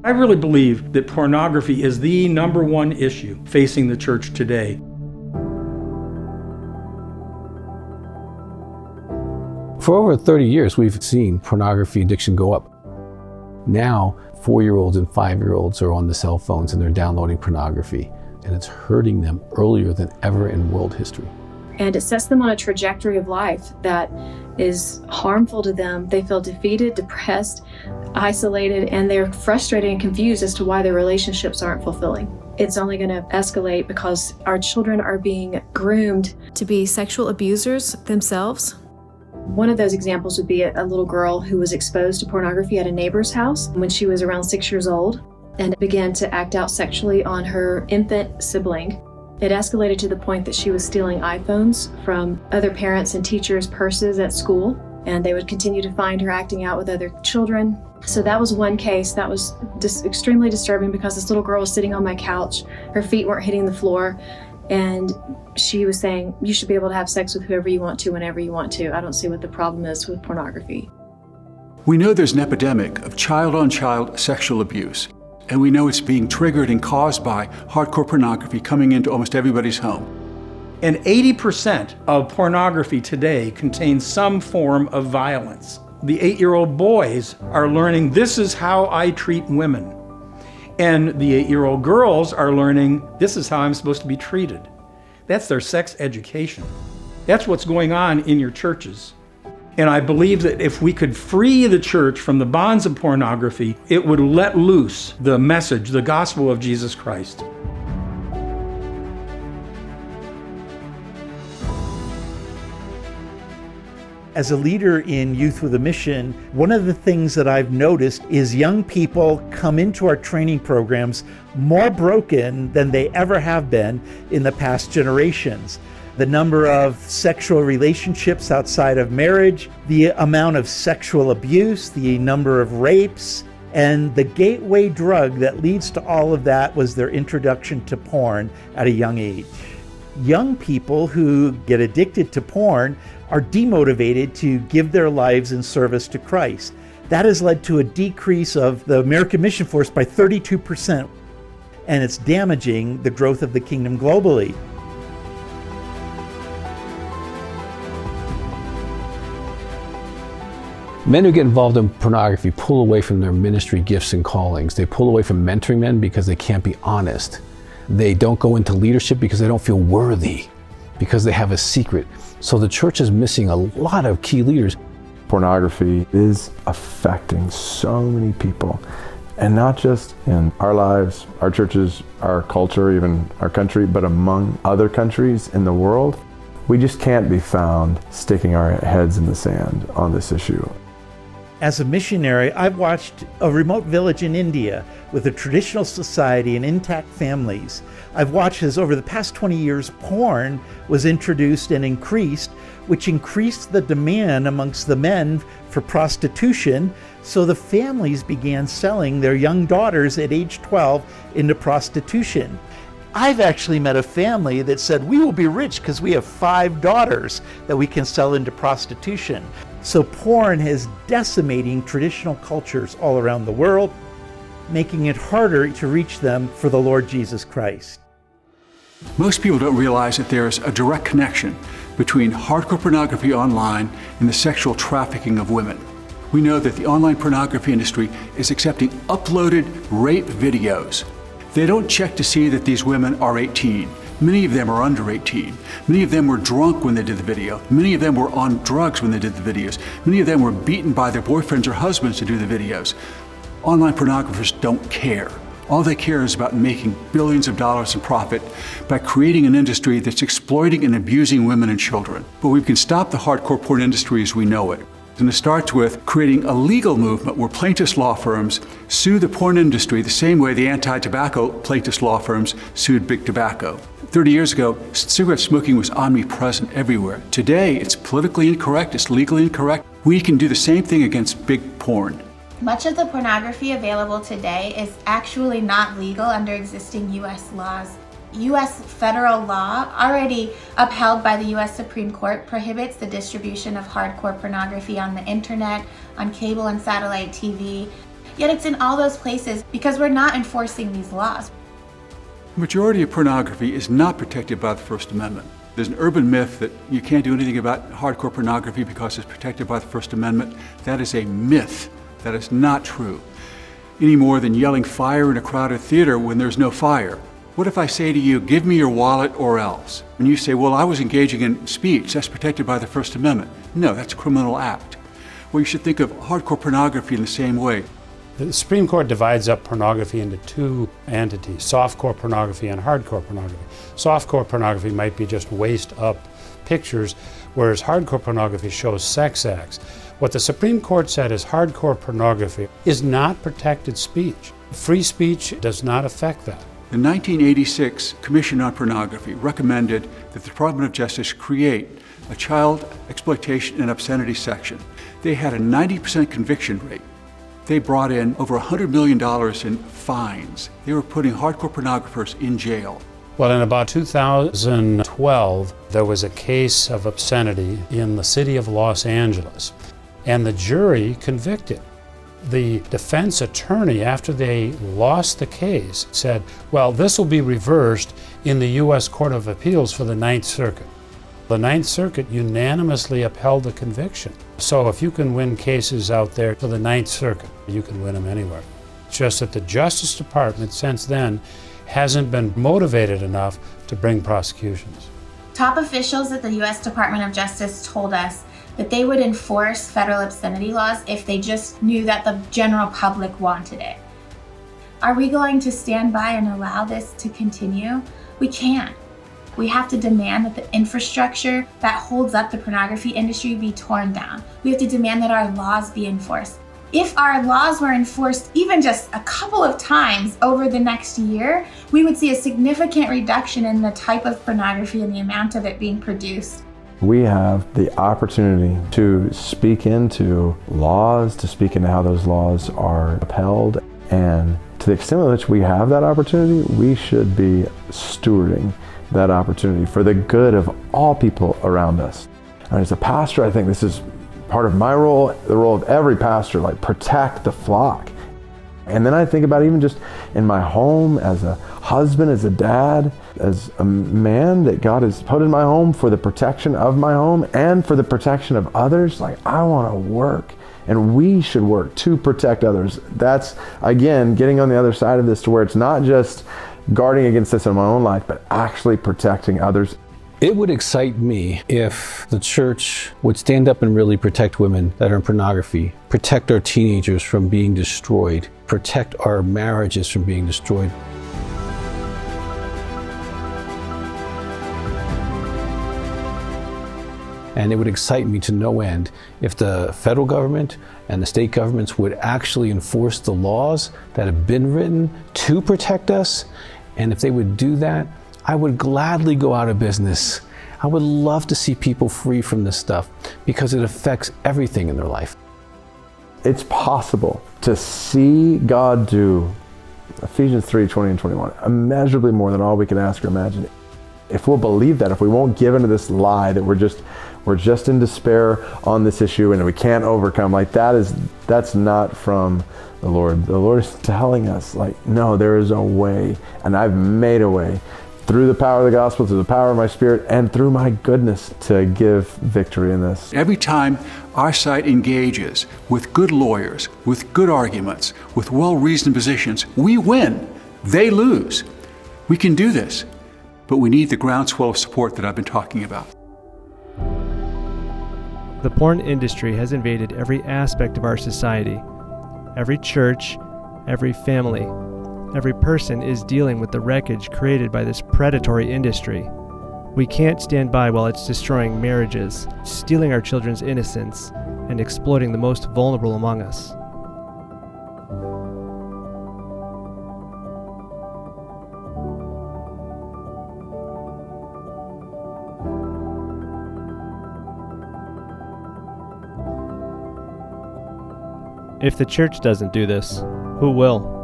I really believe that pornography is the number one issue facing the church today. For over 30 years, we've seen pornography addiction go up. Now, 4-year-olds and 5-year-olds are on the cell phones and they're downloading pornography, and it's hurting them earlier than ever in world history. And it sets them on a trajectory of life that is harmful to them. They feel defeated, depressed, isolated, and they're frustrated and confused as to why their relationships aren't fulfilling. It's only going to escalate because our children are being groomed to be sexual abusers themselves. One of those examples would be a little girl who was exposed to pornography at a neighbor's house when she was around 6 years old and began to act out sexually on her infant sibling. It escalated to the point that she was stealing iPhones from other parents' and teachers' purses at school, and they would continue to find her acting out with other children. So that was one case that was extremely disturbing because this little girl was sitting on my couch, her feet weren't hitting the floor, and she was saying, you should be able to have sex with whoever you want to, whenever you want to. I don't see what the problem is with pornography. We know there's an epidemic of child-on-child sexual abuse, and we know it's being triggered and caused by hardcore pornography coming into almost everybody's home. And 80% of pornography today contains some form of violence. The 8-year-old boys are learning, this is how I treat women. And the 8-year-old girls are learning, this is how I'm supposed to be treated. That's their sex education. That's what's going on in your churches. And I believe that if we could free the church from the bonds of pornography, it would let loose the message, the gospel of Jesus Christ. As a leader in Youth with a Mission, one of the things that I've noticed is young people come into our training programs more broken than they ever have been in the past generations. The number of sexual relationships outside of marriage, the amount of sexual abuse, the number of rapes, and the gateway drug that leads to all of that was their introduction to porn at a young age. Young people who get addicted to porn are demotivated to give their lives in service to Christ. That has led to a decrease of the American Mission Force by 32%, and it's damaging the growth of the kingdom globally. Men who get involved in pornography pull away from their ministry gifts and callings. They pull away from mentoring men because they can't be honest. They don't go into leadership because they don't feel worthy, because they have a secret. So the church is missing a lot of key leaders. Pornography is affecting so many people, and not just in our lives, our churches, our culture, even our country, but among other countries in the world. We just can't be found sticking our heads in the sand on this issue. As a missionary, I've watched a remote village in India with a traditional society and intact families. I've watched as over the past 20 years, porn was introduced and increased, which increased the demand amongst the men for prostitution. So the families began selling their young daughters at age 12 into prostitution. I've actually met a family that said, we will be rich because we have 5 daughters that we can sell into prostitution. So porn is decimating traditional cultures all around the world, making it harder to reach them for the Lord Jesus Christ. Most people don't realize that there's a direct connection between hardcore pornography online and the sexual trafficking of women. We know that the online pornography industry is accepting uploaded rape videos. They don't check to see that these women are 18. Many of them are under 18. Many of them were drunk when they did the video. Many of them were on drugs when they did the videos. Many of them were beaten by their boyfriends or husbands to do the videos. Online pornographers don't care. All they care is about making billions of dollars in profit by creating an industry that's exploiting and abusing women and children. But we can stop the hardcore porn industry as we know it. And it starts with creating a legal movement where plaintiffs' law firms sue the porn industry the same way the anti-tobacco plaintiffs' law firms sued big tobacco. 30 years ago, cigarette smoking was omnipresent everywhere. Today, it's politically incorrect, it's legally incorrect. We can do the same thing against big porn. Much of the pornography available today is actually not legal under existing U.S. laws. U.S. federal law, already upheld by the U.S. Supreme Court, prohibits the distribution of hardcore pornography on the internet, on cable and satellite TV. Yet it's in all those places because we're not enforcing these laws. The majority of pornography is not protected by the First Amendment. There's an urban myth that you can't do anything about hardcore pornography because it's protected by the First Amendment. That is a myth. That is not true. Any more than yelling fire in a crowded theater when there's no fire. What if I say to you, give me your wallet or else? And you say, well, I was engaging in speech. That's protected by the First Amendment. No, that's a criminal act. Well, you should think of hardcore pornography in the same way. The Supreme Court divides up pornography into two entities, softcore pornography and hardcore pornography. Softcore pornography might be just waist-up pictures, whereas hardcore pornography shows sex acts. What the Supreme Court said is hardcore pornography is not protected speech. Free speech does not affect that. The 1986 Commission on Pornography recommended that the Department of Justice create a child exploitation and obscenity section. They had a 90% conviction rate. They brought in over $100 million in fines. They were putting hardcore pornographers in jail. Well, in about 2012, there was a case of obscenity in the city of Los Angeles, and the jury convicted. The defense attorney, after they lost the case, said, well, this will be reversed in the U.S. Court of Appeals for the Ninth Circuit. The Ninth Circuit unanimously upheld the conviction. So if you can win cases out there for the Ninth Circuit, you can win them anywhere. It's just that the Justice Department since then hasn't been motivated enough to bring prosecutions. Top officials at the U.S. Department of Justice told us that they would enforce federal obscenity laws if they just knew that the general public wanted it. Are we going to stand by and allow this to continue? We can't. We have to demand that the infrastructure that holds up the pornography industry be torn down. We have to demand that our laws be enforced. If our laws were enforced even just a couple of times over the next year, we would see a significant reduction in the type of pornography and the amount of it being produced. We have the opportunity to speak into laws, to speak into how those laws are upheld, and to the extent to which we have that opportunity, we should be stewarding that opportunity for the good of all people around us. And as a pastor, I think this is part of my role, the role of every pastor, like protect the flock. And then I think about even just in my home, as a husband, as a dad, as a man that God has put in my home for the protection of my home and for the protection of others. Like, I want to work, and we should work to protect others. That's, again, getting on the other side of this to where it's not just guarding against this in my own life, but actually protecting others. It would excite me if the church would stand up and really protect women that are in pornography, protect our teenagers from being destroyed, protect our marriages from being destroyed. And it would excite me to no end if the federal government and the state governments would actually enforce the laws that have been written to protect us. And if they would do that, I would gladly go out of business. I would love to see people free from this stuff because it affects everything in their life. It's possible to see God do, Ephesians 3:20 and 21, immeasurably more than all we can ask or imagine. If we'll believe that, if we won't give into this lie that we're just in despair on this issue and we can't overcome, like that's not from the Lord. The Lord is telling us, like, no, there is a way, and I've made a way through the power of the gospel, through the power of my Spirit, and through my goodness to give victory in this. Every time our side engages with good lawyers, with good arguments, with well-reasoned positions, we win. They lose. We can do this, but we need the groundswell of support that I've been talking about. The porn industry has invaded every aspect of our society. Every church, every family, every person is dealing with the wreckage created by this predatory industry. We can't stand by while it's destroying marriages, stealing our children's innocence, and exploiting the most vulnerable among us. If the church doesn't do this, who will?